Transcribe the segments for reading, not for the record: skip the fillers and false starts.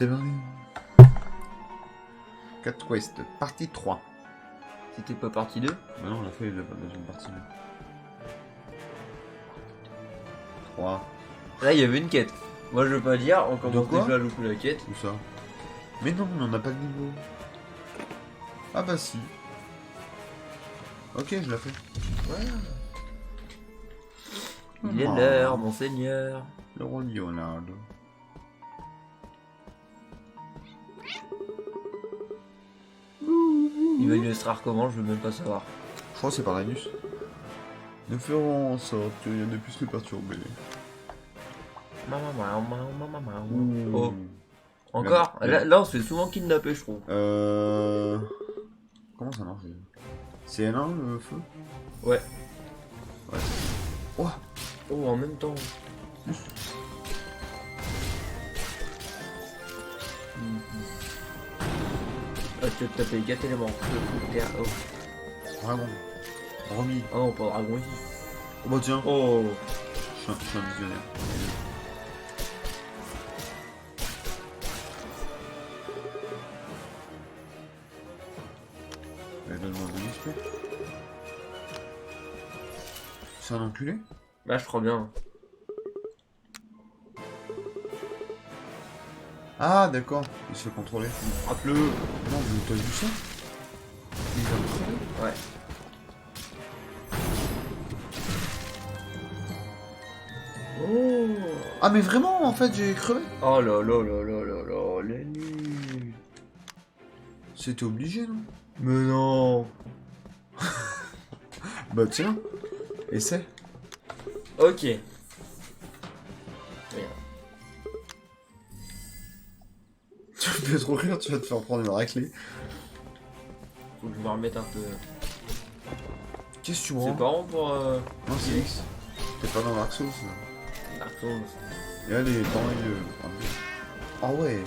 C'est vrai. Cat Quest, partie 3. C'était pas partie 2? Bah non, on a fait la deuxième partie. 3. Là, il y avait une quête. Moi, je veux pas dire, on commence quoi déjà à louper la quête. Où ça? Mais non, on n'en a pas de niveau. Ah bah si. Ok, je l'ai fait. Voilà. Il est l'heure, monseigneur. Le roi Leonard. Il va illustrer comment, je veux même pas savoir. Je crois que c'est par l'anus. Nous ferons en sorte qu'il y en ait plus le perturber. Oh, encore là, on se fait souvent kidnapper, je trouve. Comment ça marche? C'est N1 le feu? Ouais. Ouais. Oh, Oh, en même temps. Ah, tu vas te taper 4 éléments. Oh. dragon. Remis. Ah non, pas dragon ici. Oh bah tiens. Oh. Je suis un visionnaire. Donne-moi de l'XP. C'est un enculé? Bah, je crois bien. Ah d'accord, il se fait contrôler. Frappe-le. Non, mais t'as vu ça? Il va me crever. Ouais. Oh. Ah mais vraiment, en fait, j'ai crevé. Oh là là là là là là, les nuls. C'était obligé, non? Mais non. Bah tiens, essaie. Ok. Merde. Tu me fais trop rire, tu vas te faire prendre une raclée. Faut que je me remette un peu. Qu'est-ce que tu C'est prends? pas rond pour Non, c'est X. T'es pas dans Dark Souls, là. Dark Souls. Et là, les temps, ah ouais.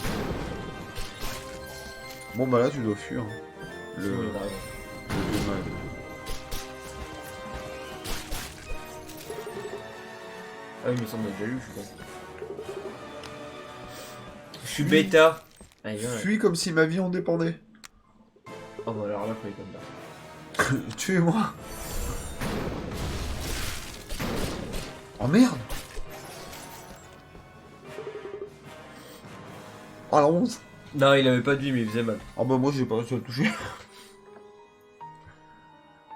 Bon bah là, tu dois fuir. Hein. Le vieux mage. Ah oui, il me semble que j'ai déjà lu, je suis con. Je suis bêta. Allez, viens, là. Fuis comme si ma vie en dépendait. Oh bah alors là, faut aller comme ça. Tuez-moi. Oh merde. Oh la honte. Non, il avait pas de vie, mais il faisait mal. Ah bah moi j'ai pas réussi à le toucher.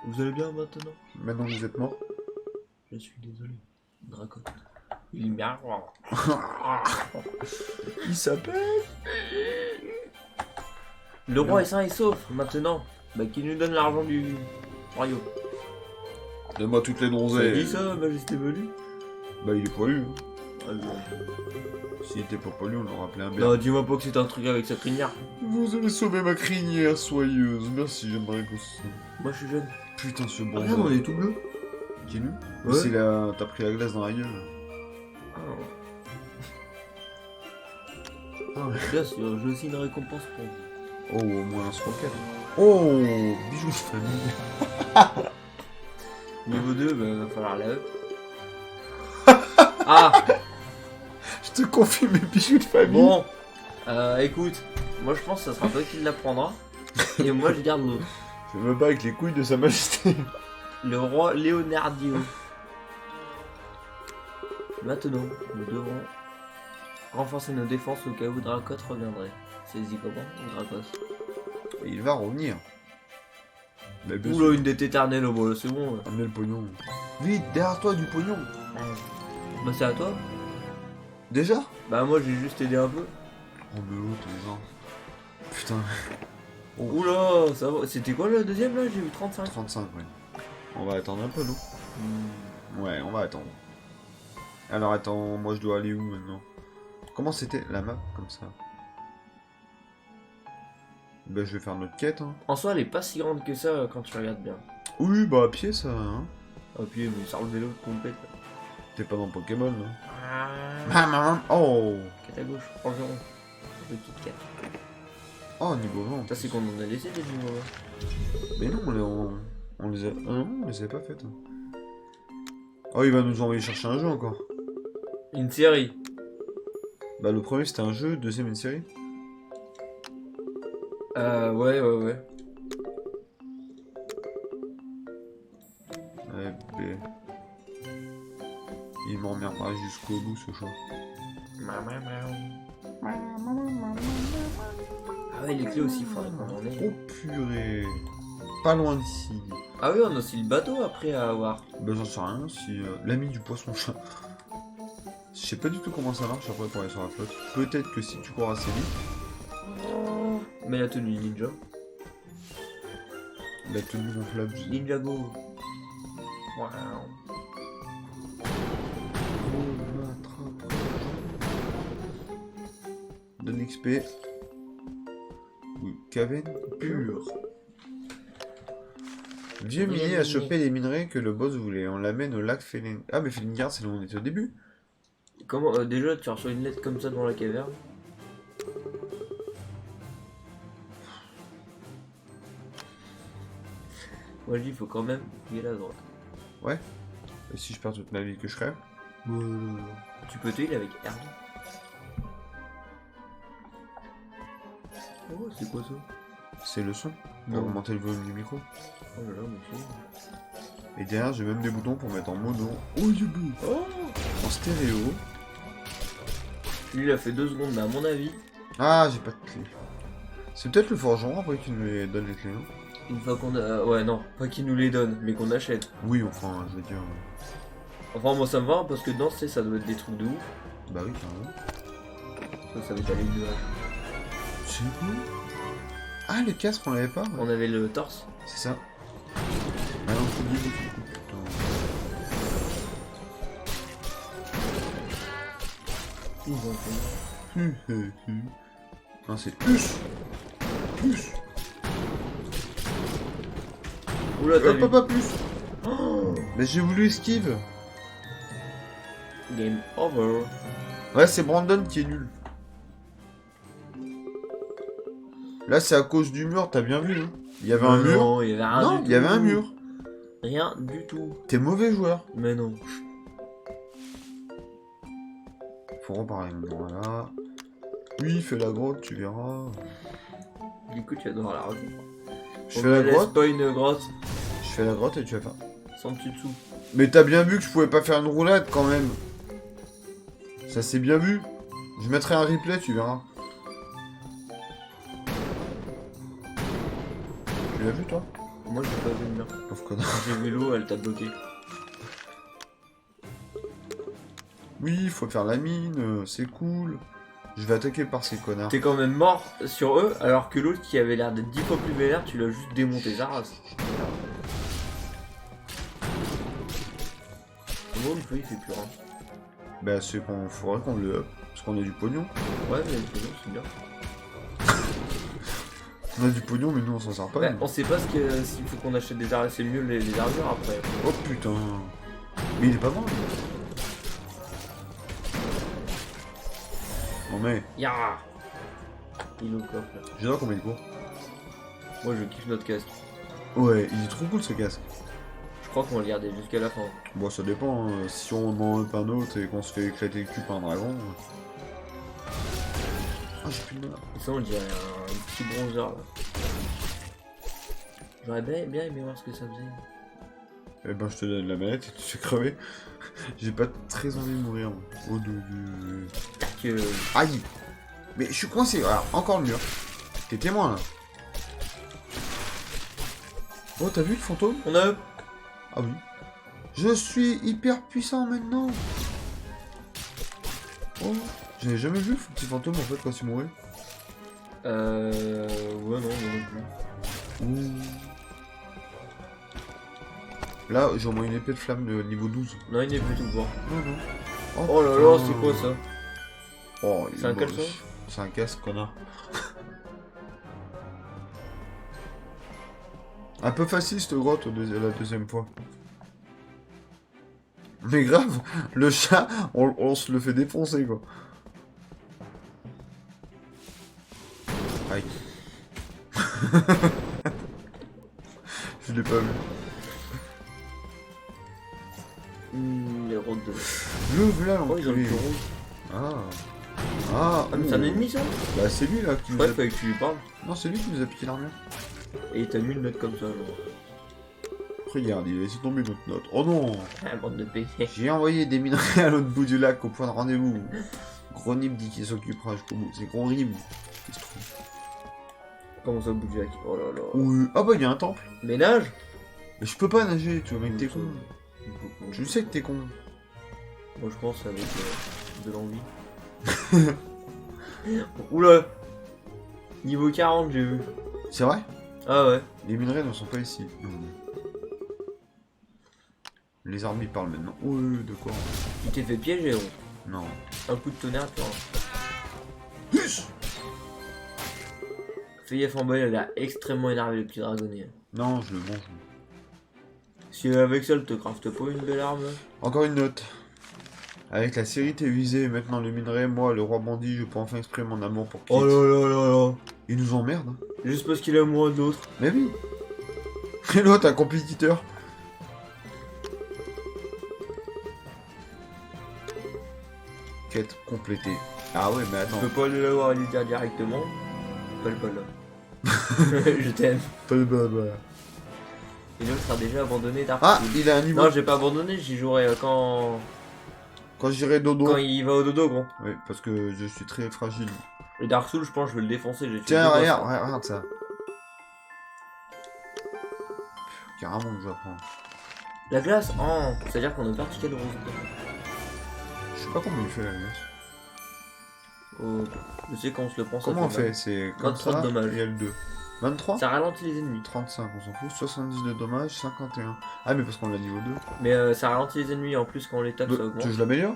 Vous allez bien maintenant? Maintenant vous êtes mort. Je suis désolé. Draco. Il est bien. Il s'appelle. Le roi est sain et sauf maintenant. Bah, qui nous donne l'argent du royaume. Donne-moi toutes les Vous donzelles. avez dit ça, majesté velue? Bah il est poilu. Hein. Ah, bon. S'il était pas poilu, on l'aurait appelé un Non, berbe. dis-moi pas que c'est un truc avec sa crinière. Vous avez sauvé ma crinière soyeuse. Merci, j'aimerais que ça. Moi, je suis jeune. Putain, ce Ah, bon. regarde, on est tout bleu. Qui est nul? Ouais. C'est la. T'as pris la glace dans la gueule. Ah, Ah, là, j'ai aussi une récompense pour vous. oh, au moins un sprocket. Oh, bijoux de famille. Niveau 2, bah, va falloir la up. Ah, Je te confie mes bijoux de famille. bon. Écoute, moi je pense que ça sera toi qui l'apprendra. Et moi je garde l'autre. Je me bats avec les couilles de sa majesté. Le roi Leonardio. Maintenant, nous devrons renforcer nos défenses au cas où Dracos reviendrait. C'est dit comment, Dracos? Et il va revenir. Mais bien Oula, sûr. une dette éternelle, oh, bah, c'est bon. Amenez le pognon. Vite, derrière toi du pognon. Bah c'est à toi. Déjà? Bah moi j'ai juste aidé un peu. Oh mais l'autre, les gens. Putain. Oula, ça va. C'était quoi le deuxième là? J'ai eu 35. 35, ouais. On va attendre un peu, non? Ouais, on va attendre. Alors attends, moi je dois aller où maintenant? Comment c'était la map comme ça? Bah je vais faire notre quête, hein. En soi, elle est pas si grande que ça quand tu regardes bien. Oui, bah à pied ça, hein. Ah puis mais ça le vélo complète. T'es pas dans Pokémon, là. Ah. Oh. Quête à gauche, environ. Petite quête. Oh, niveau 20. Ça c'est qu'on en a laissé des niveaux. Mais non, on les a... Ah non, on les avait pas faites. Hein. Oh, il va nous envoyer chercher un jeu encore. Une série. Bah le premier c'était un jeu, le deuxième une série. Ouais. Eh ben... Il m'emmerdera jusqu'au bout ce chat. Ah ouais, les clés aussi, faudrait qu'on en ait. Oh purée. Pas loin d'ici. Ah oui, on a aussi le bateau après à avoir. Ben j'en sais rien, si... l'ami du poisson chat. Je sais pas du tout comment ça marche après pour aller sur la flotte. Peut-être que si tu cours assez vite. Mais la tenue ninja. La tenue gonflable. Ninjago. Waouh. Donne XP. Oui, caverne pure. Vieux minier a chopé les minerais que le boss voulait. On l'amène au lac Felingard. Ah mais Felingard c'est là où on était au début. Comment déjà tu reçois une lettre comme ça dans la caverne? Moi je dis il faut quand même fouiller la droite. Ouais. Et si je perds toute ma vie que je ferais? Tu peux tuer avec R2. Oh c'est quoi ça? C'est le son. Pour Non. augmenter le volume du micro. Oh là là mais Et derrière j'ai même des boutons pour mettre en mono. En stéréo. lui il a fait 2 secondes mais à mon avis, Ah j'ai pas de clé. C'est peut-être le forgeron après qui nous les donne les clés. Non une fois qu'on a... Ouais non, pas qu'il nous les donne, mais qu'on achète. oui enfin je veux dire. Enfin moi ça me va parce que dedans tu sais ça doit être des trucs de ouf. Bah oui carrément. Ça va être aller le nuage. C'est cool. Ah le casque on l'avait pas. On avait le torse. C'est ça. Ah non faut dire putain. Ils ont fait. Non c'est plus. Oula t'as vu. Pas plus. Oh, mais j'ai voulu esquive. Game over. Ouais c'est Brandon qui est nul. Là c'est à cause du mur, t'as bien vu hein. Il y avait un mur. Non, il y avait rien Non, du il y avait tout. un mur. Rien du tout. T'es mauvais joueur. Mais non. Faut reparler maintenant là. Oui, fais la grotte, tu verras. Du coup tu vas devoir la raconter. Je fais la grotte. Pas une grotte. Je fais la grotte et tu vas faire. Sans dessus dessous. Mais t'as bien vu que je pouvais pas faire une roulade quand même. Ça c'est bien vu. Je mettrai un replay, tu verras. Tu l'as vu toi? Moi j'ai pas vu le mur. Pauvre connard. J'ai vu l'eau, elle t'a bloqué. Oui, il faut faire la mine, c'est cool. Je vais attaquer par ces connards. T'es quand même mort sur eux, alors que l'autre qui avait l'air d'être 10 fois plus vénère, tu l'as juste démonté sa race. Bon, le feu il fait plus rien. Bah c'est qu'on faudrait qu'on le up, parce qu'on a du pognon. Ouais, mais le pognon c'est bien. On a du pognon mais nous on s'en sert pas. Bah, nous. on sait pas s'il faut qu'on achète des armes, c'est mieux les armures après. Oh putain. Mais il est pas mort lui. Non mais, Ya. Il est au coffre là. j'adore combien il court. Moi je kiffe notre casque. Ouais, il est trop cool ce casque. Je crois qu'on va le garder jusqu'à la fin. Bon ça dépend, hein. Si on en up un autre et qu'on se fait éclater le cul par un dragon. Ah j'ai plus de mana. Et ça on dirait un petit bronzeur là. J'aurais bien aimé voir ce que ça faisait. Eh ben je te donne la manette et tu te fais crever. J'ai pas très envie de mourir. Moi. Oh de... Tac. Aïe. Mais je suis coincé, alors encore le mur. T'es témoin là. Oh t'as vu le fantôme? On a... Ah oui. Je suis hyper puissant maintenant. Oh. J'avais jamais vu le petit fantôme en fait quand il mourait. Ouais non plus. Ouh. Là j'ai au moins une épée de flamme de niveau 12. Non il n'est plus tout fort. Non non. Oh là là c'est quoi ça? Oh, C'est un caleçon? C'est un casque connard. Un peu facile cette grotte la deuxième fois. Mais grave, le chat, on se le fait défoncer quoi. Aïe. Je l'ai pas vu. Les routes de... Le voilà Oh ils ont le l'enculé. plus rouge. Ah. Ah, Ah, mais c'est un ennemi ça? Bah, c'est lui là qui nous Ouais, a... fallait que tu lui parles. Non, c'est lui qui nous a piqué l'armure. Et t'as mis une note comme ça, genre. Regarde, il a laissé tomber notre note. Oh non! Ah, bande de péché. J'ai envoyé des minerais à l'autre bout du lac au point de rendez-vous. Gros Nib dit qu'il s'occupera jusqu'au bout. C'est Gros Rib qui se trouve. Comment ça, Boudjak? Oh là là. Oui. Ah bah, il y a un temple. Ménage? Mais je peux pas nager, tu vois, mec, t'es con. Je Tu sais que t'es con. Moi, je pense avec de l'envie. Oula! Niveau 40, j'ai vu. C'est vrai? Ah ouais. Les minerais ne sont pas ici. Les armes ils parlent maintenant. Oui, de quoi? Tu t'es fait piéger, gros. Non. Un coup de tonnerre, tu vois. Fais gaffe en bas, il a l'air extrêmement énervé, le petit dragonnier. Non, je le mange. Si avec ça, te crafte pas une belle arme. Encore une note. Avec la série télévisée et maintenant les minerais, moi, le roi bandit, je peux enfin exprimer mon amour pour Kit. Oh là là là là. Il nous emmerde. Hein. Juste parce qu'il est amoureux de l'autre. Mais oui. Et l'autre, un compétiteur. Quête complétée. Ah ouais, mais Tu attends. peux pas aller l'avoir et lui dire directement. Pas le là. Je t'aime. Et l'autre sera déjà abandonné Dark Ah, Souls. il a un niveau. Non, j'ai pas abandonné, j'y jouerai quand j'irai dodo. il va au dodo, gros. Oui, parce que je suis très fragile. Le Dark Souls, je pense que je vais le défoncer. J'ai tué Tiens, deux boss, regarde, hein. regarde ça. Carrément que j'apprends. La glace, oh, c'est-à-dire qu'on a vertical rose. Je sais pas comment il fait la glace. Oh, je sais qu'on se le prend. Comment on ça fait fait? C'est comme 23 ça, de dommages. il y a le 2. 23 mal. Ça ralentit les ennemis. 35, on s'en fout. 70 de dommages, 51. Ah, mais parce qu'on l'a niveau 2. Mais ça ralentit les ennemis en plus quand on les tape, ça Tu augmente. veux que je l'améliore?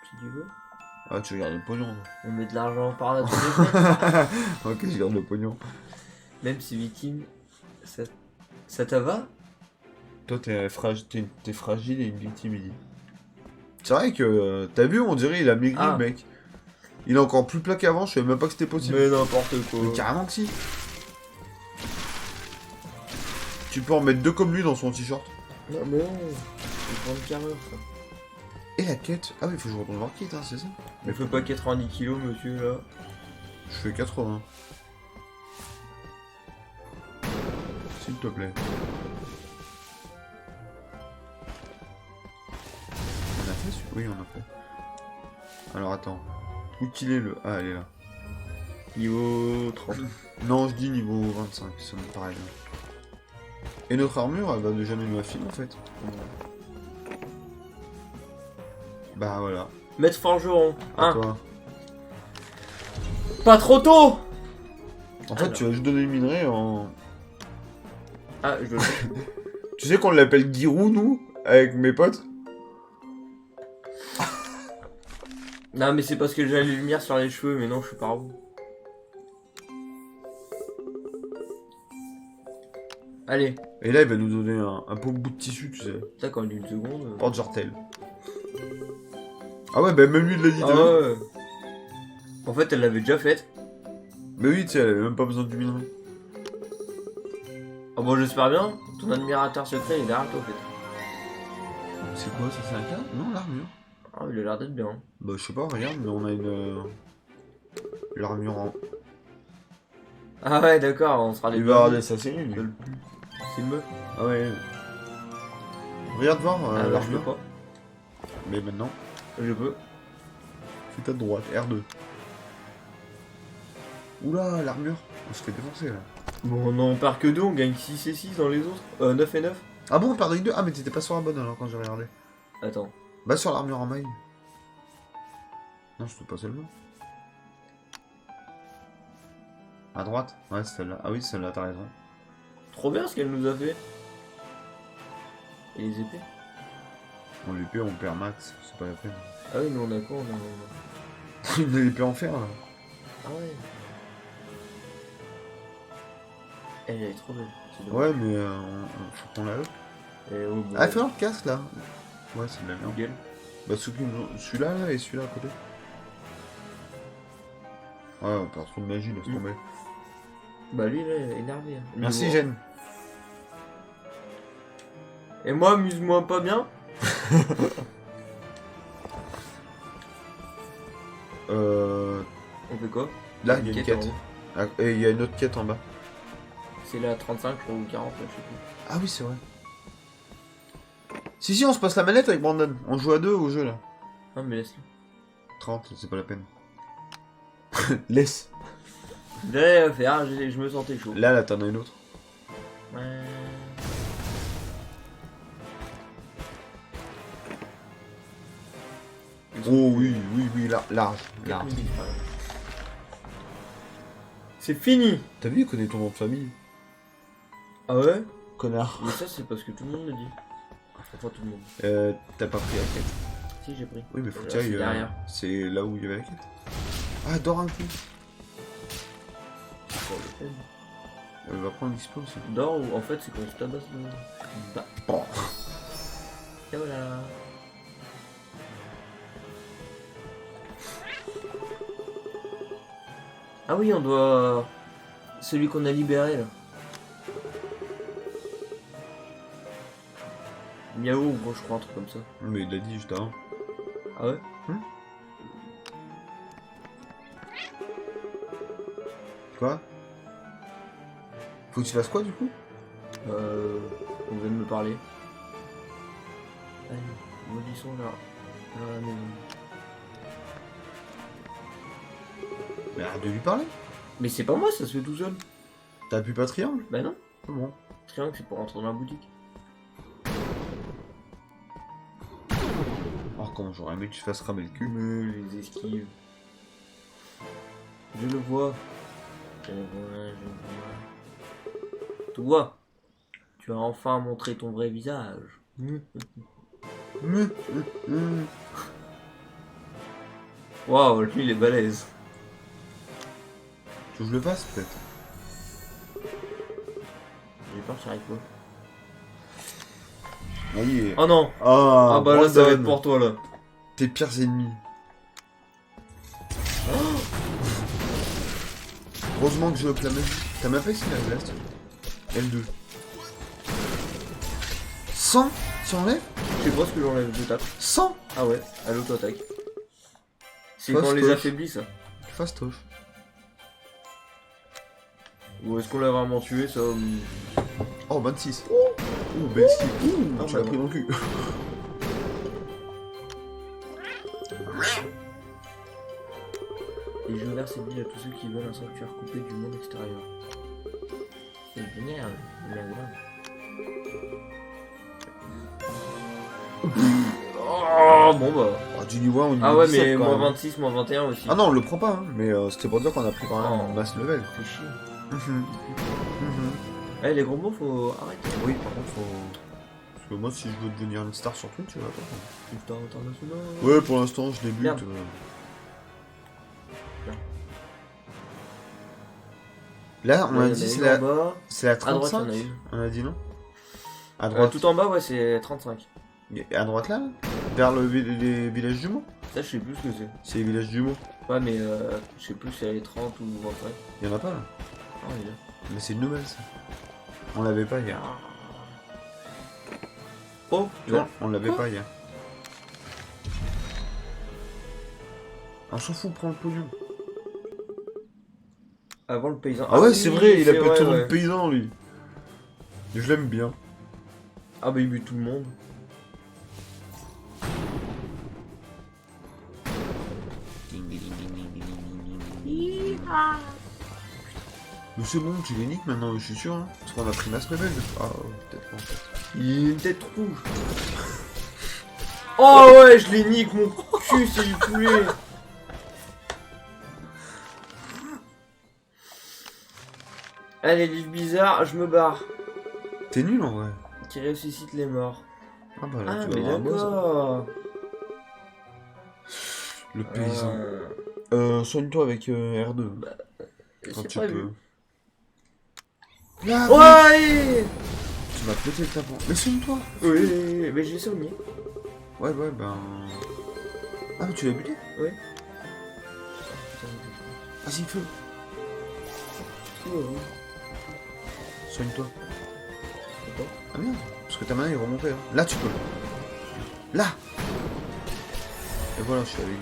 Si tu veux. Ah, tu regardes le pognon. On met de l'argent par là tous les semaines. Ok, je garde le pognon. Même si victime, ça te va? Toi, t'es fragile et une victime, il dit. C'est vrai que, t'as vu, on dirait il a maigri, Ah. le mec. Il est encore plus plat qu'avant, je savais même pas que c'était possible. Mais n'importe quoi. Mais carrément que si. Tu peux en mettre 2 comme lui dans son t-shirt. Non, mais non. C'est une carrure, ça. Et la quête. Ah oui, il faut que je retourne voir Kit, hein, c'est ça? Mais fais pas 90 kilos, monsieur, là. Je fais 80. S'il te plaît. On a fait celui-là? Oui, on a fait. Alors attends. Où qu'il est le... Ah, elle est là. Niveau 30. Non, je dis niveau 25, ça me paraît bien. Et notre armure, elle va de jamais nous la filer en fait. Bah voilà. Maître forgeron. À Hein. toi. Pas trop tôt. En fait, Alors. tu vas juste donner le minerai en... Ah, je le Tu sais qu'on l'appelle Giroud, nous, avec mes potes? Non, mais c'est parce que j'ai la lumière sur les cheveux, mais non, je suis pas roux. Allez, Et là, il va nous donner un pauvre bout de tissu, tu sais. tac, en une seconde. Porte-jartel. Ah ouais, bah même lui, il l'a dit. Ah t'as vu ouais. En fait, elle l'avait déjà faite. Mais oui, tu sais, elle avait même pas besoin du minerai. Ah bon, j'espère bien. Ton admirateur secret, il est derrière toi, en fait. C'est quoi, ça, c'est un cas? Non, l'armure. Ah, il a l'air d'être bien. Bah, je sais pas, regarde, mais on a une... l'armure en... Ah ouais, d'accord, on sera les Il deux. va regarder sa série, lui. C'est une meuf. Ah ouais. Regarde voir Ah bah, je peux l'armure. pas. Mais maintenant, Je peux. c'est à droite, R2. Oula, l'armure. On se fait défoncer là. Bon, non, on perd que 2, on gagne 6 et 6 dans les autres. 9 et 9. Ah bon, on perd avec 2? Ah, mais t'étais pas sur la bonne alors quand j'ai regardé. Attends. Bah, sur l'armure en maille. Non, c'était pas celle-là. À droite? Ouais, c'est celle-là. Ah oui, celle-là, t'as raison. Trop bien ce qu'elle nous a fait. Et les épées? On l'épée, on perd max, c'est pas la peine. Ah oui, nous on a quoi? On a... Une épée en fer là. Ah ouais. Elle est trop belle. C'est Ouais, mais faut qu'on la up. Et oh, bon, Ah, fais un casque là. Ouais, c'est de la merde. gueule. Bah, celui-là là, et celui-là à côté. Ouais, on perd trop de magie, laisse tomber. Bah lui là, il est énervé. Hein. Merci, Niveau- Jen. Et moi, amuse-moi pas bien. On fait quoi? Là, il y a une quête. en haut. Ah, et il y a une autre quête en bas. C'est la 35 ou 40, là, je sais plus. Ah oui, c'est vrai. Si, on se passe la manette avec Brandon. On joue à deux au jeu, là. Ah, mais laisse-le. 30, c'est pas la peine. Laisse. J'allais faire, je me sentais chaud. Là, t'en as une autre. Ouais. Oh oui, large. C'est fini. T'as vu, il connaît ton nom de famille. Ah ouais? Connard. Mais ça, c'est parce que tout le monde le dit. Enfin, tout le monde. T'as pas pris la quête. Si, j'ai pris. Oui, mais faut que Là, tu ailles. c'est derrière. C'est là où il y avait la quête. Ah, dors un coup. Pour le fun. Elle va prendre l'expo aussi. Dors ou en fait, c'est quand je tabasse le. Bah. Oh. Et voilà. Ah oui, on doit. Celui qu'on a libéré là. Miaou, gros, je crois, un truc comme ça. Mais il l'a dit juste avant. Ah ouais? Quoi? Faut que tu fasses quoi du coup? On vient de me parler. Allez, maudissons là. Dans la maison. Mais arrête de lui parler. Mais c'est pas moi, ça se fait tout seul. T'as plus pas triangle? Bah non. Bon. Triangle, c'est pour rentrer dans la boutique. Alors comment j'aurais aimé que tu fasses ramer le cul. Mais les esquives. Je le vois. Je le vois, je le vois. Toi, tu as enfin montré ton vrai visage. Waouh, lui il est balèze. Tu veux que je le fasse peut-être? J'ai peur que j'arrive pas. Allez. Oh non! Ah, Ah bah là ça va être Brandon. pour toi là. Tes pires ennemis. Heureusement que je up la magie. T'as même pas essayé la blast? L2. 100? Tu enlèves? Je sais pas ce que j'enlève de tape. 100? Ah ouais, à l'auto-attaque. C'est Fastoche. quand on les affaiblit ça. Fastoche. Ou est-ce qu'on l'a vraiment tué ça? Oh, 26. Ouh, belle skill. Ah, Tu l'as bah, pris dans le cul. Et je verse cette ville à tous ceux qui veulent un sanctuaire coupé du monde extérieur. C'est génial, mais grave. Oh bon bah. Oh, du niveau 1 au niveau Ah ouais 17, mais quand moins même. 26, moins 21 aussi. Ah non, on le prend pas, hein. Mais c'était pour dire qu'on a pris quand même Oh. un masse level. Fais chier. Mhm. Eh les gros mots faut arrêter. Oui, par contre, faut. Parce que moi, si je veux devenir une star sur Twitch, tu vas pas. Une star internationale. Ouais, pour l'instant, je débute. Merde. Là, on a Il y en dit a c'est une la... en bas. c'est la À droite, il y 35. en a une. On a dit non? À droite. Tout en bas, ouais, c'est 35. À droite là? Vers les villages jumeaux? Ça, je sais plus ce que c'est. C'est les villages jumeaux. Ouais, mais je sais plus si elle est 30 ou 25. Il y en a pas là. Ah, il est là. Mais c'est une nouvelle ça. On l'avait pas hier. Oh, Tu vois, on l'avait pas hier. On s'en fout, prends le pognon. avant le paysan. Ah ouais, oui, c'est vrai, il a c'est pas vrai, tout ouais. le paysan lui. Je l'aime bien. Ah bah il bute tout le monde. Mais c'est bon, tu les niques maintenant, je suis sûr. Hein. Parce qu'on a pris masse level. Ah, peut-être pas en fait. Il a une tête rouge. Oh ouais, je les nique, mon cul, c'est du poulet. Allez, livre bizarre, je me barre. T'es nul en vrai. Qui ressuscite les morts. Ah bah là, Ah, tu vas mais avoir un boss. d'accord. Le paysan. Euh, Soigne-toi avec R2. Quand c'est tu pas peux. vu. Là, Ouais. tu m'as pété le tapon. Mais soigne-toi. Oui, mais j'ai soigné. Ouais, ben. Ah, mais tu l'as buté? Oui. Vas-y, feu. Soigne-toi. Ah merde, parce que ta main est remontée. Hein. Là, tu peux. Là. Et voilà, je suis avec.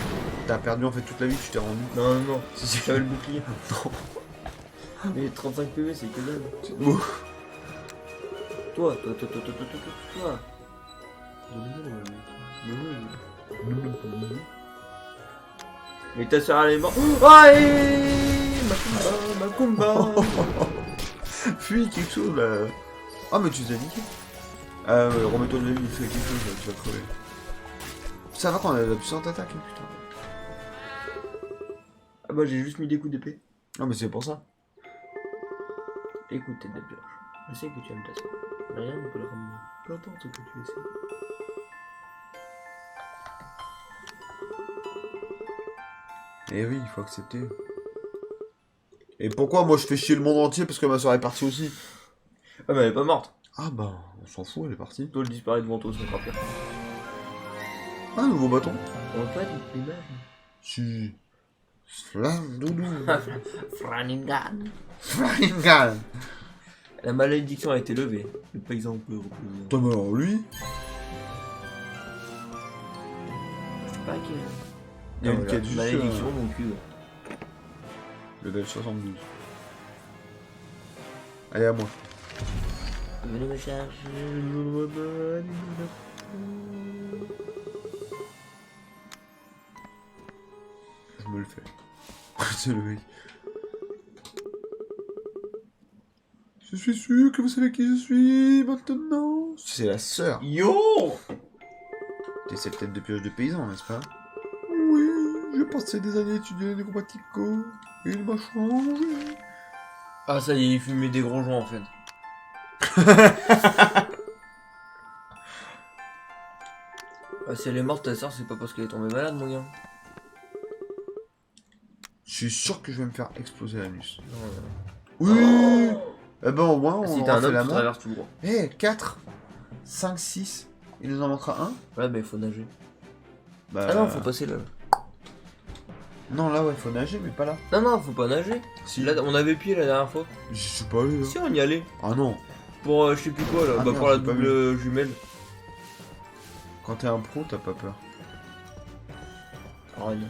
T'as perdu en fait toute la vie que tu t'es rendu. Non, non, non. Si, si. J'avais le bouclier. Non. Mais 35 PV, c'est que dalle. C'est beau. Toi. Mais ta soeur elle est morte. Ouais, ma combat. Fuis quelque chose là. Ah, mais tu t'es niqué. Ah, ouais, remets-toi de la vie, fais quelque chose là, tu vas crever. Ça va quand on a la puissante attaque, hein, putain. Ah bah j'ai juste mis des coups d'épée. Non, mais c'est pour ça. Écoute, tête de pioche. Je sais que tu aimes ta soeur. Rien ne peut le ramener. Peu importe ce que tu essaies. Eh oui, il faut accepter. Et pourquoi moi je fais chier le monde entier parce que ma soeur est partie aussi? Ah mais elle est pas morte. Ah bah, on s'en fout, elle est partie. Toi, elle disparaît devant toi, ça sera pire. Ah, un nouveau bâton. On va pas être l'image. Si. Flamme doudou. Franingan. Flamingan. La malédiction a été levée. Le paysan peut reposer. Putain, mais alors lui. Je sais pas quelle. Il y a une quête juste. Malédiction, mon cul. Level 72. Allez, à moi. Venez me chercher. Je me le fais. C'est le mec. Je suis sûr que vous savez qui je suis maintenant. C'est la sœur. Yo! T'es cette tête de pioche de paysan, n'est-ce pas? Oui, j'ai passé des années étudiant les nécromatico. Et il m'a changé. Ah, ça y est, il fumait des gros joints en fait. Ah, si elle est morte, ta soeur, c'est pas parce qu'elle est tombée malade, mon gars. Je suis sûr que je vais me faire exploser l'anus. Non, non. Oui. Eh ben au moins, on Si t'es aura un fait homme, la tu main. traverses tout droit. Eh, 4, 5, 6. Il nous en manquera un. Ouais, mais il faut nager. Bah... Ah non, faut passer là. Non, là, ouais, faut nager, mais pas là. Non, non, faut pas nager. Si. Là, on avait pied la dernière fois. Je suis pas allé, là. Si, on y allait. Ah non. Pour je sais plus quoi là. Ah bah, non, pour la j'ai pas double jumelle. Quand t'es un pro, t'as pas peur. Ah non.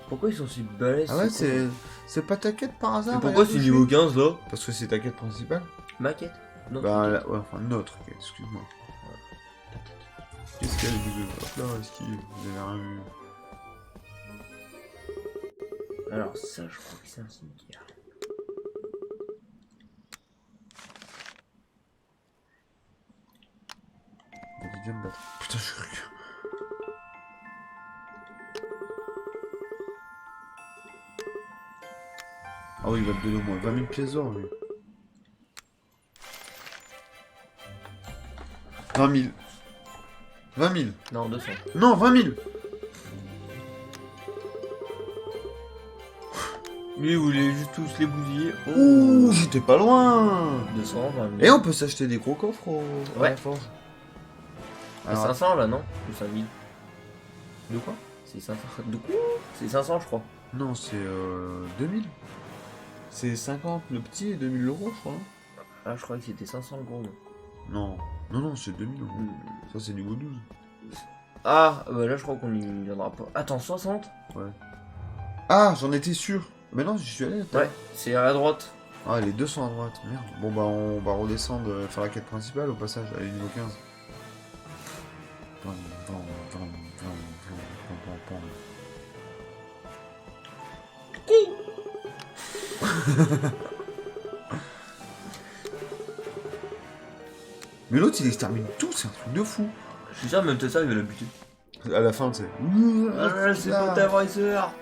Pourquoi ils sont si balèzes? Ah ouais, c'est quoi, c'est pas ta quête par hasard? mais pourquoi c'est regarde, niveau 15 là? Parce que c'est ta quête principale. Maquette. Non, Bah, c'est là, ouais, enfin, notre quête, excuse-moi. Qu'est-ce qu'il y a, les doubles? Hop là, esquive, vous avez rien vu. alors ça, je crois que c'est un cimetière. Il vient me battre. Putain, je suis cru. Ah oui, il va me donner au moins 20 000 pièces d'or, lui. 20 000. 20 000. Non, 200. Non, 20 000. Lui, il voulait juste tous les bousiller. Ouh, j'étais pas loin. 200, 20 000. Et on peut s'acheter des gros coffres à Ouais. la forge. C'est Alors, 500 là, non? Ou 5000? de quoi? C'est 500. De quoi? C'est 500, je crois. Non, c'est 2000. C'est 50 le petit et 2000 euros, je crois. Ah, je crois que c'était 500 le gros. Non, non, non, c'est 2000 euros. Ça, c'est niveau 12. Ah, bah là, je crois qu'on y viendra pas. Attends, 60? Ouais. Ah, j'en étais sûr. Mais non, j'y suis allé. Attends. Ouais, c'est à la droite. Ah, les deux sont à droite. Merde. Bon, bah, on va redescendre, faire la quête principale au passage. Allez, niveau 15. Pam, pam, pam, pam, pam, pam, pam, pam. Mais l'autre il extermine tout, c'est un truc de fou. Je suis sûr, même ta soeur, il va la buter. À la fin, tu sais. Ah, c'est pas ta vraie sœur.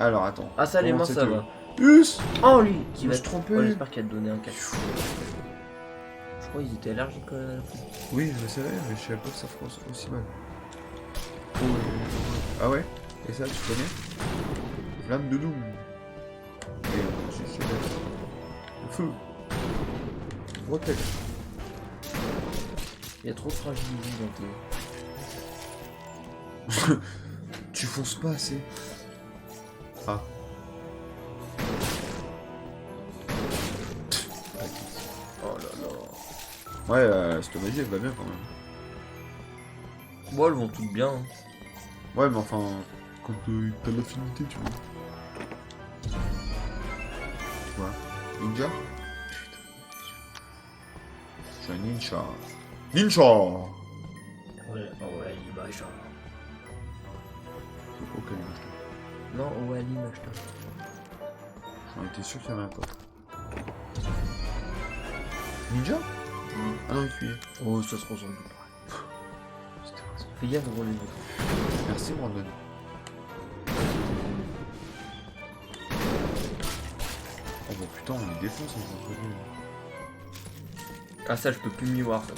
Alors attends. Ah, ça, les Comment mains, c'est ça que- va. Us. Oh, lui, qui Je me va suis trompé. Oh, j'espère qu'elle te donnait un 4. Je crois qu'ils étaient allergiques à la foudre. Oui, je le savais, mais je savais pas que ça ferait aussi mal. Ah ouais. Et ça, tu connais? Flamme de Doom. Et c'est le feu. Rotel. Il y a trop de fragilité dans tes... Tu fonces pas assez. Ah. Oh là là. Ouais, cette magie elle va bien quand même. Bon, elles vont toutes bien. Hein. Ouais, mais enfin, quand t'as l'affinité, tu vois. Quoi? Ninja? Putain. Je suis un ninja. Ninja! Ouais, machin. C'est aucun ninja. Non, Wally, machin. J'en étais sûr qu'il y en avait un pas. Ninja? Ah non, il fuit. Oh, ça se ressemble pas. Fais gaffe, gros, les autres. Merci, Brandon. Oh bah putain, on les défonce en fait. Ah, ça, je peux plus m'y voir, ça.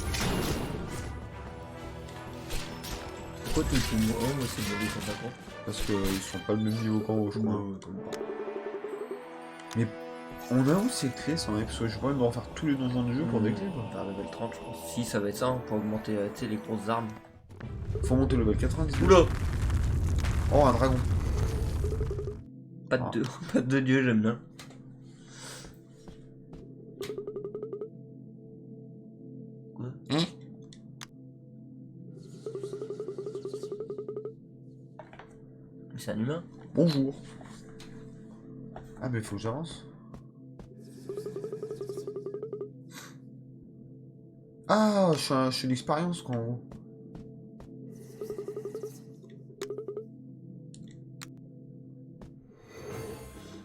Pourquoi tu peux m'y voir? Moi, c'est mauvais quand ça compte. Parce qu'ils sont pas le même niveau qu'en haut, je crois. Ouais. Mais on a où ces clés sans parce que je crois même devoir faire tous les donjons du jeu pour des clés quoi. Vers level 30, je pense. Si, ça va être ça, hein, pour augmenter tu sais, les grosses armes. Faut monter level 90. Oula! Oh, un dragon. Pas de pas de dieu, j'aime bien. Quoi? Mais c'est un humain? Bonjour. Ah mais faut que j'avance. Ah, je suis une expérience quoi en gros.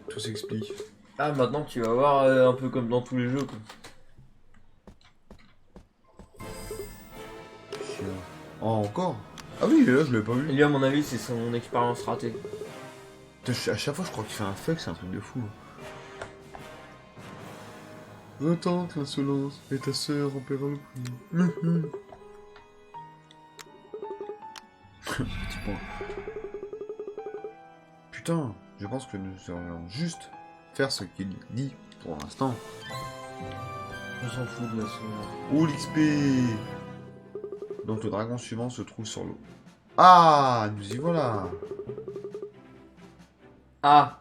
Tout s'explique. Ah, maintenant tu vas voir un peu comme dans tous les jeux quoi. Chien. Oh, encore? Ah oui, là je l'avais pas Et vu. lui, à mon avis, c'est son expérience ratée. Putain, à chaque fois je crois qu'il fait un fuck, c'est un truc de fou. Retente l'insolence et ta sœur en paiera le prix. Petit point. Putain, je pense que nous devrions juste faire ce qu'il dit pour l'instant. On s'en fout de la sœur. Ouh l'XP. Donc le dragon suivant se trouve sur l'eau. Ah, nous y voilà. Ah!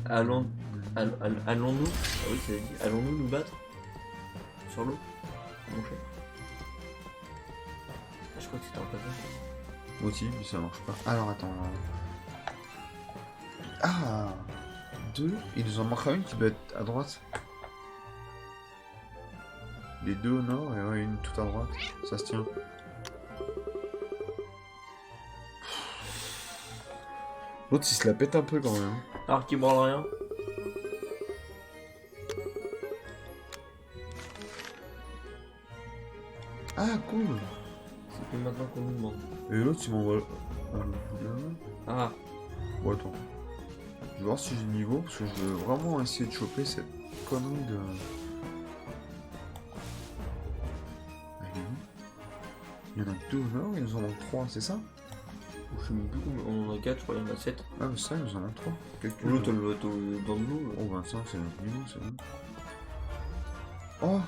Allons-nous? Ah oui, ça veut dire. Allons-nous nous battre? Sur l'eau? Mon cher. Ah, je crois que c'était en passage. Moi aussi, mais ça marche pas. Alors attends. Ah, deux. Il nous en manquera une qui doit être à droite. Les deux au nord et ouais, une tout à droite. Ça se tient. L'autre il se la pète un peu quand même. Alors qu'il branle rien. Ah cool. C'est que maintenant qu'on nous demande. Et l'autre il m'envoie... Ah, Bon attends. Je vais voir si j'ai le niveau parce que je veux vraiment essayer de choper cette connerie de... Elle est où? Il y en a que deux au nord, il nous en manque trois, c'est ça? je sais même plus combien. On en a 4, je crois, il y en a 7. Ah mais ça, il nous en manque trois. L'autre, elle doit être dans le lot. Oh 25 c'est notre niveau, c'est bon. Oh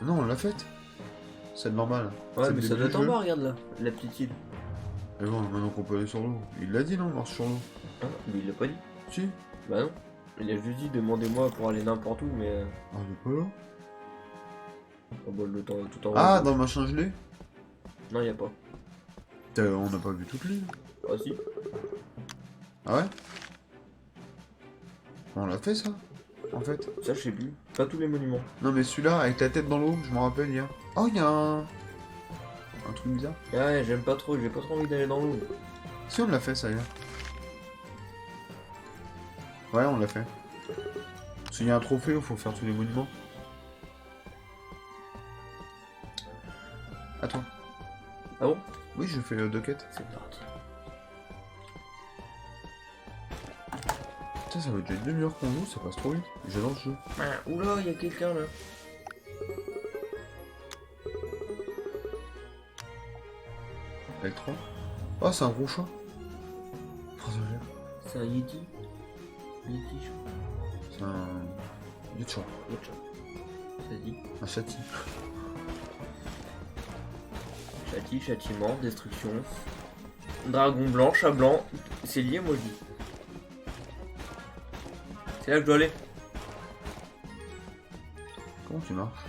non, on l'a faite. C'est normal. Ouais, C'est mais le ça début doit du être en jeu. bas, regarde là. La petite île. Et bon, maintenant qu'on peut aller sur l'eau. Il l'a dit non, on marche sur l'eau. Ah, mais il l'a pas dit. Si. Bah non. Il a juste dit demandez-moi pour aller n'importe où, mais. Ah, il est pas là. Oh, bah, le temps tout en haut. Ah, dans le machin gelé. Non, y a pas. On n'a pas vu toute l'île. Ah si. Ah ouais. On l'a fait ça, en fait. Ça, je sais plus. Pas tous les monuments. Non mais celui-là, avec la tête dans l'eau, je me rappelle hier. Oh, il y a un truc bizarre. Ouais, j'aime pas trop, j'ai pas trop envie d'aller dans l'eau. Si, on l'a fait ça hier. Ouais, on l'a fait. Parce qu'il y a un trophée où il faut faire tous les monuments. À toi. Ah bon? Oui, je fais deux quêtes. C'est parti. Putain, ça va déjà une demi-heure qu'on joue, ça passe trop vite. J'adore ce jeu. Oula, y a quelqu'un là. Avec 3. Oh, c'est un gros chat. Oh, ça a l'air. C'est un Yeti. Yeti, je crois. C'est un... Yetcha. Yetcha. Ça dit. Un châti. Châti, châtiment, destruction. Dragon blanc, chat blanc. C'est lié, moi je dis. C'est là que je dois aller. Comment tu marches?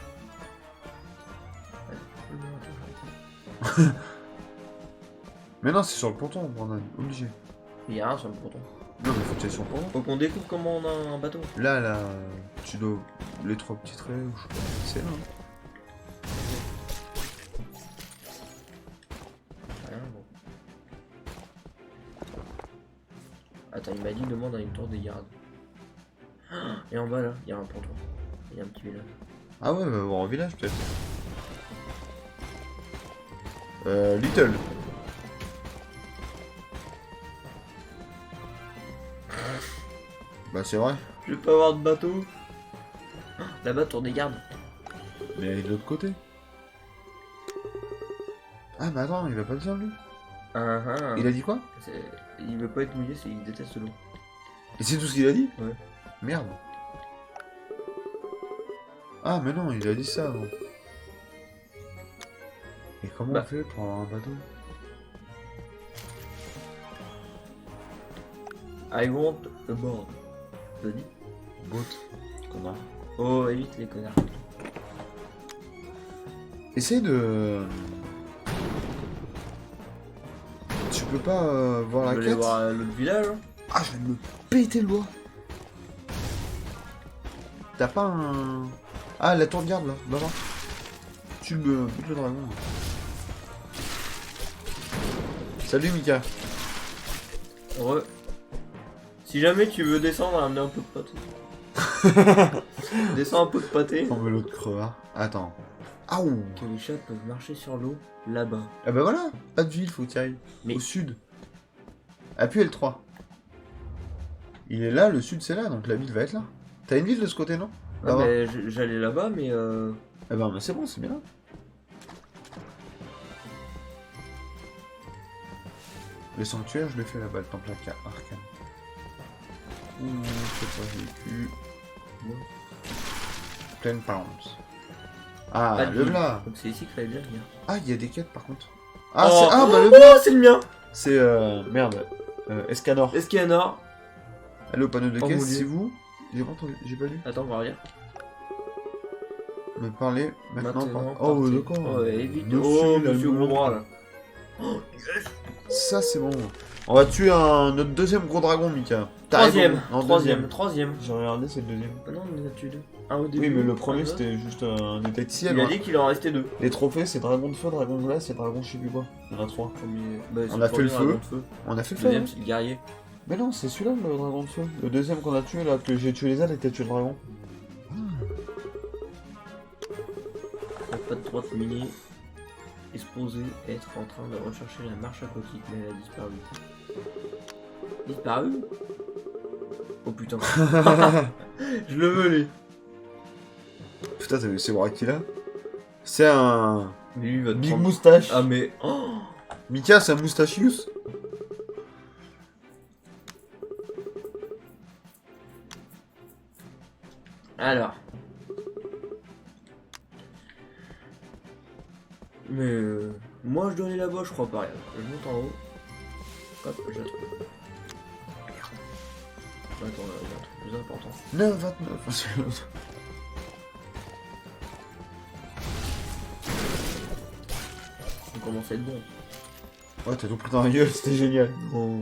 Mais non, c'est sur le ponton, Brandon, obligé. Il y a un sur le ponton. Non, mais faut que tu ailles sur le ponton. Faut qu'on découvre comment on a un bateau. Là, tu dois... Les 3 petits traits, ou je sais pas, c'est là. Hein. Rien, bon. Attends, il m'a dit demande à une tour des gardes. Et en bas là, il y a un ponton. Il y a un petit village. Ah ouais, va voir au village peut-être. Little. Bah c'est vrai. Je vais pas avoir de bateau. Là-bas, tour des gardes. Mais elle est de l'autre côté. Ah mais attends, il va pas le dire lui. Il a dit quoi? Il veut pas être mouillé, il déteste l'eau. Et c'est tout ce qu'il a dit? Ouais. Merde. Ah mais non, il a dit ça avant. Et comment on fait pour avoir un bateau? I want a board. T'as dit? Boat. Connard. Oh, évite les connards. Essaye de... Tu peux pas voir Je la vais aller quête? voir l'autre village. Hein. Ah, je vais me péter le doigt. T'as pas un... Ah, la tour de garde là, va voir. Tu me butes le dragon. Là. Salut Mika. Re. Si jamais tu veux descendre, amener un peu de pâté. Descends un peu de pâté. On veut l'autre crevard. Attends. Aouh. Que les chats peuvent marcher sur l'eau là-bas. Ah bah voilà, pas de ville, faut que tu ailles. Mais- Au sud. Appuie L3. Il est là, le sud c'est là, donc la ville va être là. T'as une ville de ce côté, non? Ah Là-bas. bah, j'allais là-bas, mais Eh ben c'est bon, c'est bien là. Le sanctuaire, je l'ai fait là-bas, le temple arcane. Ouh, c'est pas vécu. Bon. Pleine Pounds. Ah, Pas de le ville. là. Donc c'est ici qu'il fallait bien venir. Ah, il y a des quêtes par contre. Ah, Oh, c'est... Ah, bah le oh, c'est le mien. C'est merde. Escanor. Est-ce qu'il y a un or? Allez au panneau de Oh, caisse, mon Dieu. c'est vous? J'ai pas entendu, j'ai pas lu. Attends, on va regarder. Me parler maintenant. Maintenant, Oh, partez. d'accord. Oh, ouais, vite. Monsieur Oh, l'allemand. monsieur gros bras là. Ça, c'est bon. On va tuer notre deuxième gros dragon, Mika. Troisième. Non, Troisième. J'ai regardé, c'est le deuxième. Ah non, on en a tué deux. Un au début. Oui, mais le un premier, là. c'était juste un détail de ciel. Il a hein. dit qu'il en restait deux. Les trophées, c'est dragon de feu, dragon de glace et dragon je sais plus quoi. Il y en a 3. Premier... Bah, c'est On a fait le premier, feu. dragon de On a fait Le le feu. deuxième, hein. c'est le guerrier. Mais non, c'est celui-là, le dragon de feu. Le deuxième qu'on a tué, là, que j'ai tué les ailes et t'as tué le dragon. Pas de droite minier. Exposé, être en train de rechercher la marche aquatique, mais elle a disparu. Disparu? Oh putain. Je le veux lui. Putain, t'as vu, c'est voir qui là? C'est un. Mais lui il va te Big prendre- moustache. Ah mais... Oh Mika, c'est un moustachius. Alors. Mais moi je dois aller là-bas, je crois pas. Regarde. Je monte en haut. Hop, je la trouve. Merde. Attends, là, il y a un truc plus important. 9,29. On commence à être bon. Ouais, t'as tout pris dans la gueule, c'était génial. Oh.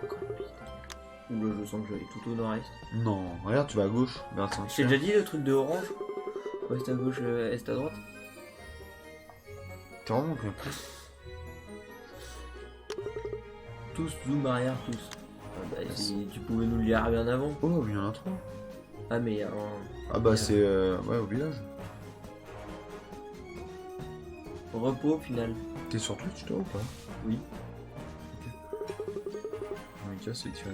Encore une piste. Oula, je sens que je vais aller tout au nord-est. Non, regarde, tu vas à gauche, vers le J'ai sanctuaire. déjà dit le truc de orange. Ouest à gauche, est à droite. T'es vraiment bien. Tous, zoom arrière, tous. Ah bah, si tu pouvais nous le lire bien avant. Oh, il y en a 3. Ah mais un... Ah bah c'est ouais, au village. repos au final. T'es sur Twitch toi ou pas? Oui. Mika c'est tiré.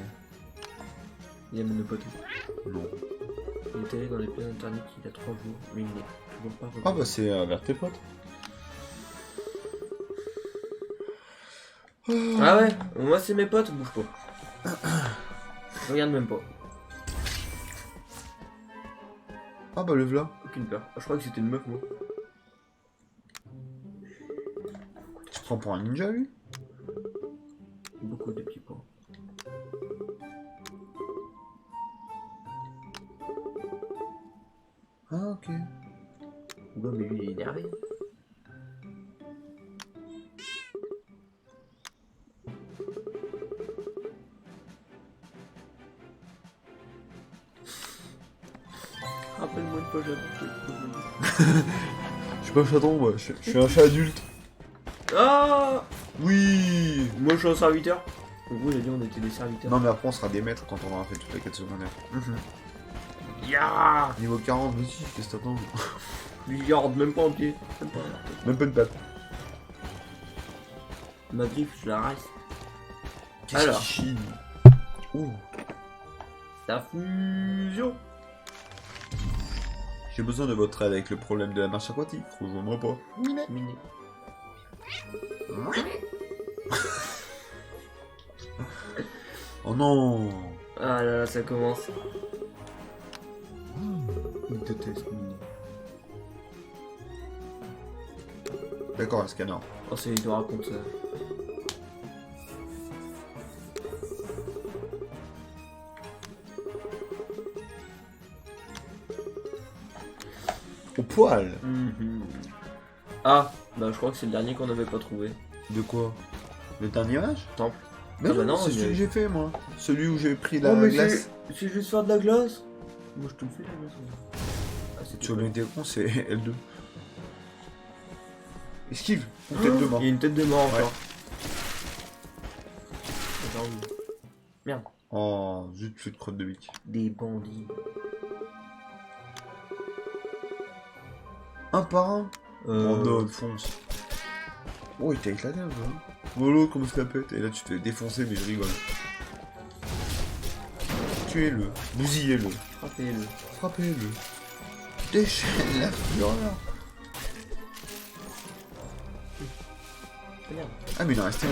Il aime le poteau. Non. Il est allé dans les plaines interdites il y a 3 jours, mais il n'est toujours pas revenu. Ah bah c'est vers tes potes. Ah ouais, moi c'est mes potes, bouge pas. Je regarde même pas. Ah bah le v'là. Aucune peur. Ah, je crois que c'était une meuf moi. Tu te prends pour un ninja lui? Beaucoup de petits points. Ah ok. Ouais mais lui il est énervé. pas chaton. Je suis pas un chaton, moi. Je suis un chat adulte. Ah, Oui. moi je suis un serviteur. En gros, j'ai dit on était des serviteurs. Non, mais après, on sera des maîtres quand on aura fait toute la quête secondaire. Ya, Niveau 40, vas-y, qu'est-ce que t'attends? Regarde, même pas en pied. Même pas de patte. Ma griffe, je la reste. Qu'est-ce Alors. qui chine? Oh. La fusion. J'ai besoin de votre aide avec le problème de la marche aquatique. Rejoins-moi pas. Miné. Oh non. Ah là là, ça commence. Il déteste Miné. D'accord, un scanner. Oh, c'est lui qui raconte ça. Au poil. Ah, bah je crois que c'est le dernier qu'on n'avait pas trouvé. De quoi? Le dernier âge? Temple. Mais Ah bah non, non, c'est il y celui a- que j'ai fait, moi. Celui où j'ai pris la Oh, mais glace. c'est juste faire de la glace. Moi je te le fais la glace. Ah, c'est Sur le con, c'est L2. Esquive. Ou tête de mort. Il y a une tête de mort Ouais. encore. Attends, merde. Oh, zut, feu de crotte de bique. Des bandits. Un par un. Oh non, fonce. Oh, il t'a éclaté un peu. Hein. Voilà comment ça pète. Et là, tu te fais défoncer, mais je rigole. Tuez-le. Bousillez-le. Frappez-le. Frappez-le. Déchaîne la fureur. Merde. Ah, mais il en restait un.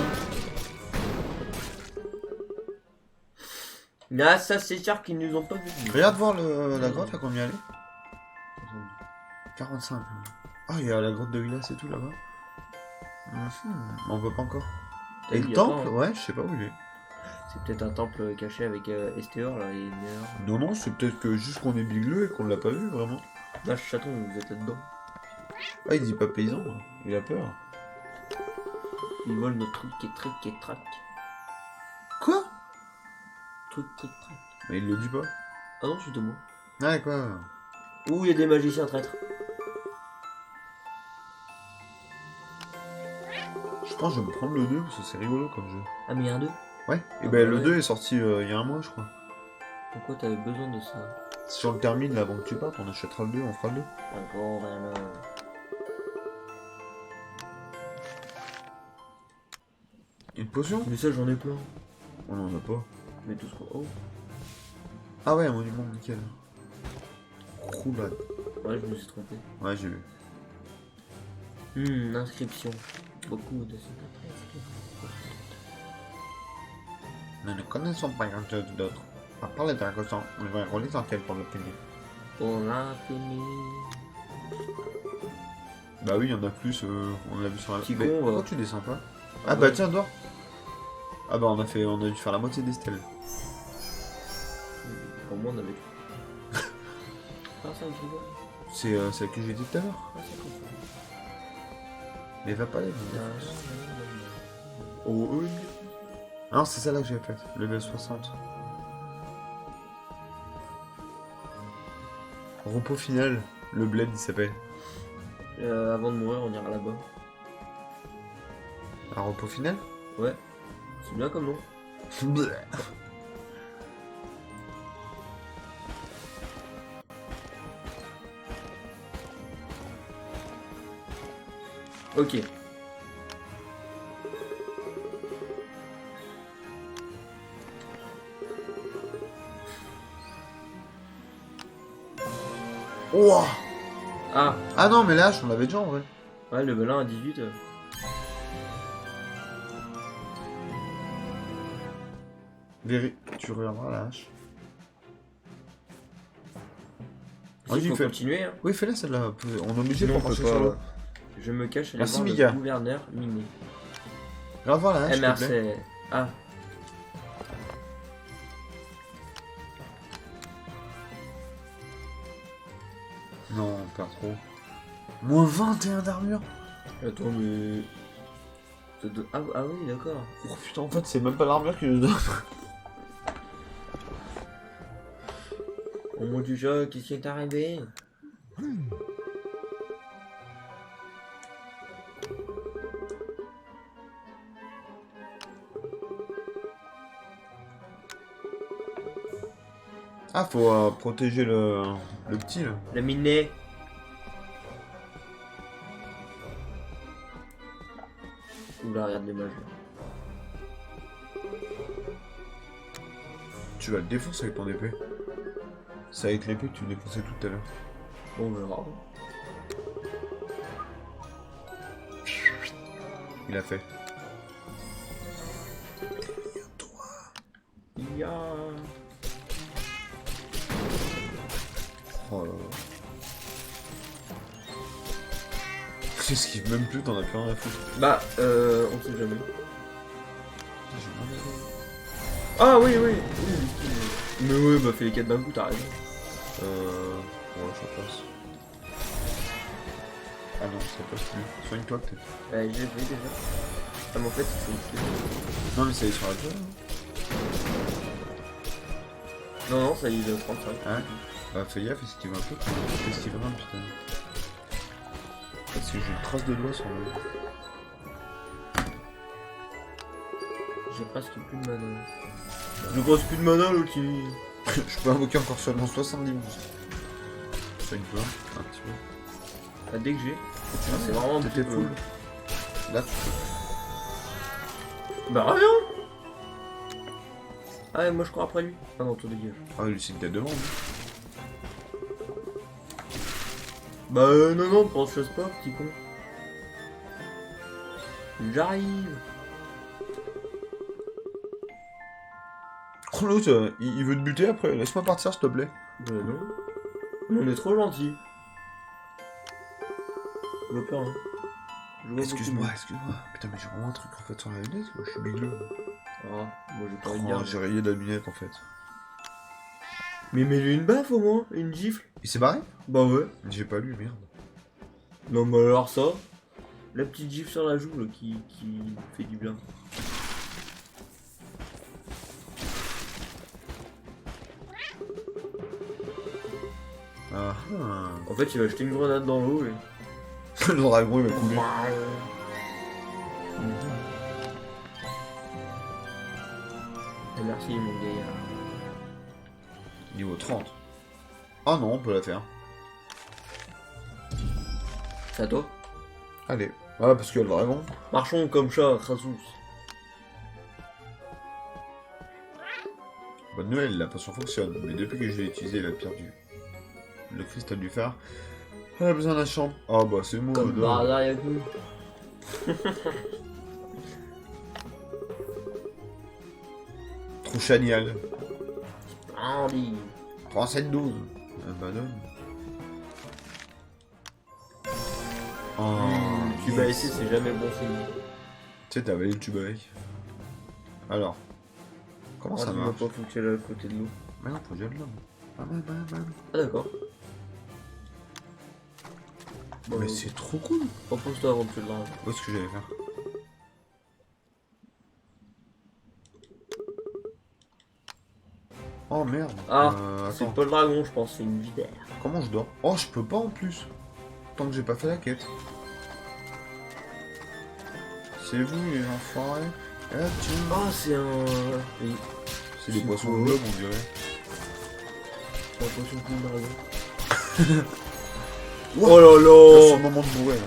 Là, ça c'est sûr qu'ils nous ont pas vu. Regarde voir la grotte là qu'on y allait. 45. Ah, il y a la grotte de Villas et tout là-bas. On peut pas encore. Et le temple, ouais, je sais pas où il est. C'est peut-être un temple caché avec Estéor là et Néor. Non, non, c'est peut-être que juste qu'on est bigleux et qu'on l'a pas vu vraiment. Là, chaton, vous êtes là-dedans. Ah, il dit pas paysan, hein. Il a peur. Ils volent notre truc et trick et track. Quoi? Truc, trick, track. Mais il le dit pas. Ah non, c'est de moi. Ah, quoi? Ouh, il y a des magiciens traîtres. Je pense que je vais me prendre le 2 parce que c'est rigolo comme jeu. Ah, mais il y a un 2. Ouais, et Ah, ben bah le ouais. 2 est sorti il y a un mois, je crois. Pourquoi t'avais besoin de ça? Si on le termine là avant que tu partes, on achètera le 2, on fera le 2. Encore rien. Une potion? Mais ça, j'en ai plein. On en a pas. Mais tout ce qu'on. Oh, Ah ouais, un monument, nickel. Roulade. ouais, je me suis trompé. Ouais, j'ai vu. Inscription. Beaucoup de Nous ne connaissons pas grand-chose d'autre. À part les dragons, on va rouler dans quel pour l'obtenir. On a fini. Bah oui, il y en a plus, on l'a vu sur la... Petit Mais con, pourquoi va. tu descends pas? Ah Ah bah ouais. tiens, dors. Ah bah on a dû faire la moitié des stèles. Au moins, on avait. Ah, ça, je rigole. C'est celle que j'ai dit tout à l'heure. Ah, c'est comme ça. Mais va pas les Ah, Oh, oui. Non, c'est celle-là que j'ai faite, level 60. Repos final, le bled il s'appelle. avant de mourir, on ira là-bas. Un repos final? Ouais. C'est bien comme nom. Ok. Ouah. Ah, Ah non, mais là, on l'avait déjà en vrai. ouais, level 1 à 18. Tu regarderas la hache. Il Vas-y, faut fais. continuer. Hein. Oui, fais-la celle-là. On est obligé Sinon, pour on peut marcher pas. sur l'eau. Je me cache et Merci, voir Mika. le gouverneur miné. Regarde voir la hache, s'il te plaît. MRC. Ah, Non, on perd trop. Moins 21 d'armure. attends, mais. Ah oui, d'accord. Oh putain, en fait, c'est même pas l'armure qui nous donne. Au moins du jeu, qu'est-ce qui est arrivé? Ah, faut protéger le petit là. La minée. Oula, regarde les mages. Tu vas le défoncer avec ton épée. C'est avec l'épée que tu le défonçais tout à l'heure. Bon, on verra. Il a fait. Ya. Oh là là. J'esquive même plus, t'en as plus rien à foutre. Bah, on sait jamais. Ah oui, oui. Mais ouais, bah fais les 4 d'un coup, t'as raison. Ouais, ça passe. Ah non, ça passe plus. Soigne-toi peut-être. Ouais, j'ai fait déjà. Ah, mais en fait, il faut. Non, mais ça y est sur la toile. Non, non, ça y est, 35. Ah ouais. Bah fais gaffe, esquive un peu. Esquive un putain. Parce que j'ai une trace de doigt sur le... J'ai presque plus de mana. J'ai presque plus de mana, l'autre il... Je peux invoquer encore seulement 70 monstres. Soigne-toi, un petit peu. Ah, dès que j'ai. Ah, c'est vraiment un petit T'étais peu. full. Là, tu peux. Bah rien. Ah ouais, moi je cours après lui. Ah non, toi dégage. Ah, lui, c'est une tête de monde. Bah non, non, pense chasse pas, petit con. J'arrive. Oh, l'autre, il veut te buter après. Laisse-moi partir, s'il te plaît. Bah non. On est trop gentil. Je vois pas, hein. Je vois Excuse-moi, beaucoup. excuse-moi. Putain, mais j'ai vraiment un truc en fait sur la lunette. Moi, je suis bigleux. Ah, moi j'ai pas envie de Oh, dire. j'ai rayé la lunette en fait. Mais mets-lui une baffe au moins, une gifle. Il s'est barré? Bah ouais. J'ai pas lu, merde. Non, mais alors ça, la petite gifle sur la joue là, qui fait du bien. Ah ah. En fait, il va jeter une grenade dans l'eau et. Le dragon, il va couler. Et merci mon gars. Niveau 30. Ah non, on peut la faire. C'est à toi. Allez. Ah, parce qu'il y a le dragon. Marchons comme chat, Krasus. Bonne nouvelle, la potion fonctionne. Mais depuis que je l'ai utilisé, elle a perdu le cristal du phare. Elle a besoin d'un champ. Ah bah c'est moi. Comme par hasard, y'a que nous. Trop chanial. Andy. 37-12. Bah non. Oh, Tu vas essayer, c'est jamais bon signe. Tu sais, t'as avalé le tube avec. Alors. Comment ça marche? Pas fonctionner à côté de l'eau. Mais non, faut déjà de l'homme. Ah d'accord. Mais c'est trop cool. Repose-toi avant de tuer le dragon. Où est-ce que j'allais faire? Oh merde. Ah, c'est attends. pas le dragon, je pense, c'est une vipère. Comment je dors? Oh, je peux pas en plus. Tant que j'ai pas fait la quête. C'est vous les enfoirés. Ah, tu... Ah, c'est un. Oui, C'est des c'est poissons quoi? globes, on dirait. c'est un poisson de dragon. Wow. Oh là Là, c'est là. le moment de bourrer là.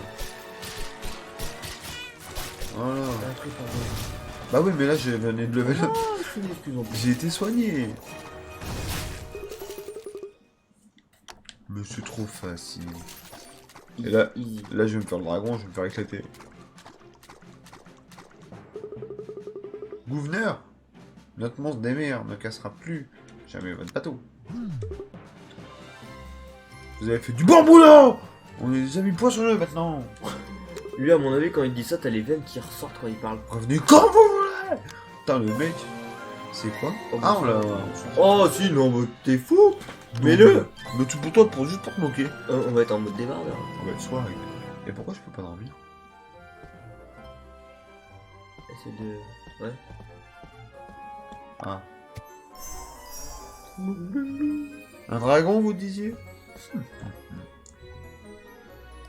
Voilà. Un truc en vrai. Bah oui, mais là, je venais de level up. Ah, c'est une excuse en plus. J'ai été soigné. Mais c'est trop facile. Et là, Easy. là, je vais me faire le dragon, je vais me faire éclater. Gouverneur, notre monstre des mers ne cassera plus jamais votre bateau. Vous avez fait du bon boulot. On est des amis poissonneux maintenant. Lui, à mon avis, quand il dit ça, t'as les veines qui ressortent quand il parle. Revenez quand vous voulez. Putain, le mec, c'est quoi? Oh, Ah, on l'a... Oh, si, non, mais t'es fou. Non, Mets-le. Mais tout pour toi, juste pour te moquer. On va être en mode débardeur. On va être soir. Et pourquoi je peux pas dormir? Essaye de. Ouais. Ah. Un dragon, vous disiez?